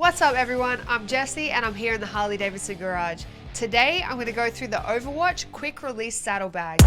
What's up everyone, I'm Jessie and I'm here in the Harley-Davidson garage. Today I'm going to go through the Overwatch quick release saddlebags.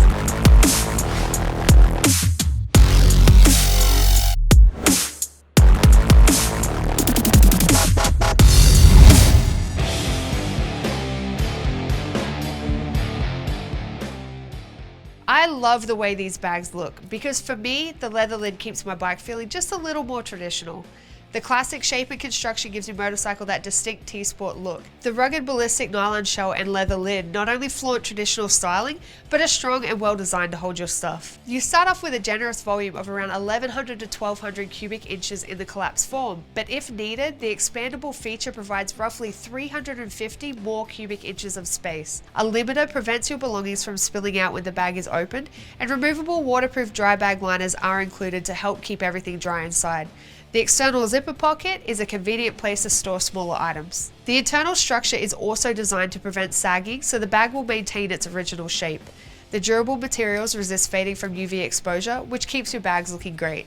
I love the way these bags look because for me, the leather lid keeps my bike feeling just a little more traditional. The classic shape and construction gives your motorcycle that distinct T-Sport look. The rugged ballistic nylon shell and leather lid not only flaunt traditional styling, but are strong and well designed to hold your stuff. You start off with a generous volume of around 1100 to 1200 cubic inches in the collapsed form, but if needed, the expandable feature provides roughly 350 more cubic inches of space. A limiter prevents your belongings from spilling out when the bag is opened, and removable waterproof dry bag liners are included to help keep everything dry inside. The external zipper pocket is a convenient place to store smaller items. The internal structure is also designed to prevent sagging, so the bag will maintain its original shape. The durable materials resist fading from UV exposure, which keeps your bags looking great.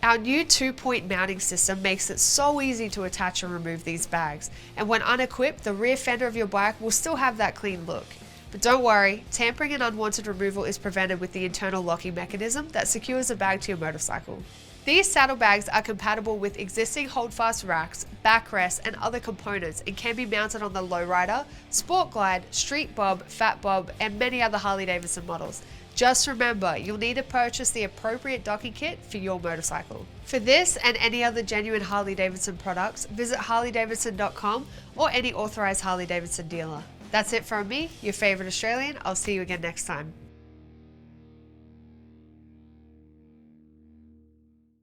Our new 2-point mounting system makes it so easy to attach and remove these bags, and when unequipped, the rear fender of your bike will still have that clean look. But don't worry, tampering and unwanted removal is prevented with the internal locking mechanism that secures the bag to your motorcycle. These saddlebags are compatible with existing Holdfast racks, backrests, and other components and can be mounted on the Lowrider, Sport Glide, Street Bob, Fat Bob, and many other Harley-Davidson models. Just remember, you'll need to purchase the appropriate docking kit for your motorcycle. For this and any other genuine Harley-Davidson products, visit harleydavidson.com or any authorized Harley-Davidson dealer. That's it from me, your favorite Australian. I'll see you again next time.